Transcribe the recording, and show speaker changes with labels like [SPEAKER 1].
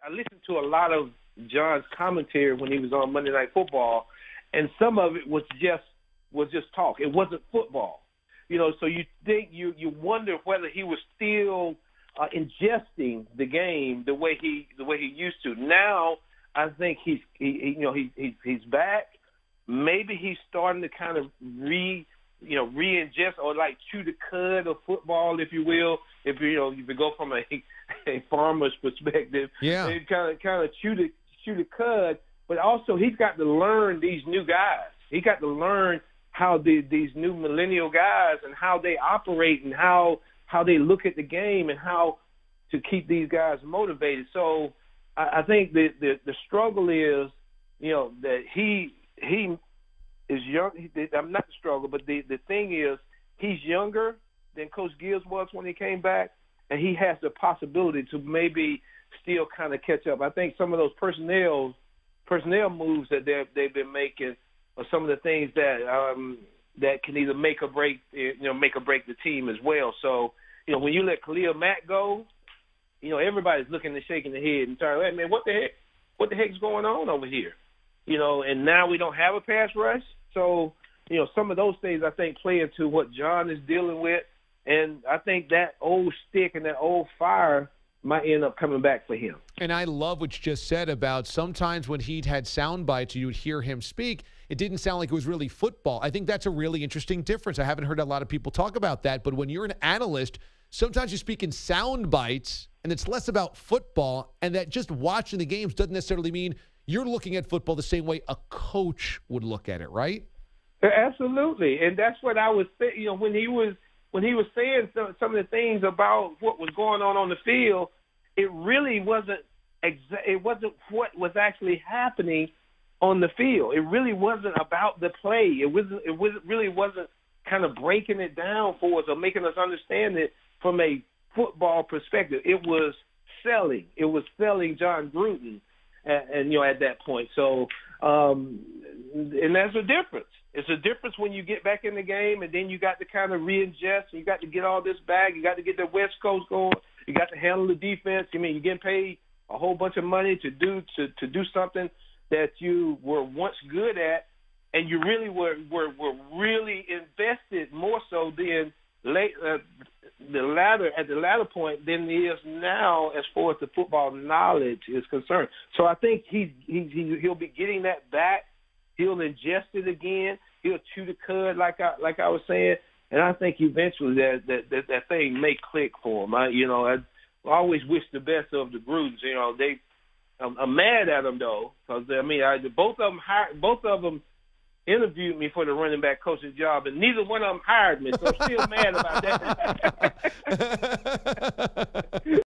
[SPEAKER 1] I listened to a lot of John's commentary when he was on Monday Night Football, and some of it was just talk. It wasn't football, So you think you wonder whether he was still ingesting the game the way he used to. Now I think he's back. Maybe he's starting to kind of re-ingest or like chew the cud of football, if you will. If you go from a farmer's perspective,
[SPEAKER 2] yeah,
[SPEAKER 1] kind of chew the cud. But also he's got to learn these new guys. He got to learn how these new millennial guys and how they operate and how they look at the game and how to keep these guys motivated. So I think the struggle is, that he is young. I'm not the struggle, but the thing is he's younger than Coach Gibbs was when he came back, and he has the possibility to maybe still kind of catch up. I think some of those personnel moves that they've been making are some of the things that can either make or break the team as well. So, when you let Khalil Mack go, everybody's looking and shaking their head and saying, "Hey, man, what the heck's going on over here?" And now we don't have a pass rush. So, some of those things I think play into what John is dealing with. And I think that old stick and that old fire might end up coming back for him.
[SPEAKER 2] And I love what you just said about sometimes when he'd had sound bites, you would hear him speak, it didn't sound like it was really football. I think that's a really interesting difference. I haven't heard a lot of people talk about that. But when you're an analyst, sometimes you speak in sound bites, and it's less about football, and that just watching the games doesn't necessarily mean you're looking at football the same way a coach would look at it, right?
[SPEAKER 1] Absolutely. And that's what I was saying, when he was saying some of the things about what was going on the field, it really wasn't what was actually happening on the field. It really wasn't about the play. It really wasn't kind of breaking it down for us or making us understand it from a football perspective. It was selling. It was selling John Gruden, and at that point. So, and there's a difference. It's a difference when you get back in the game, and then you got to kind of re-ingest, and you got to get all this back. You got to get the West Coast going. You got to handle the defense. You're getting paid a whole bunch of money to do something that you were once good at, and you really were really invested more so than at the latter point than it is now as far as the football knowledge is concerned. So I think he'll be getting that back. He'll ingest it again. He'll chew the cud like I was saying, and I think eventually that thing may click for him. I always wish the best of the Grudens. I'm mad at them though, because both of them interviewed me for the running back coach's job, and neither one of them hired me, so I'm still mad about that.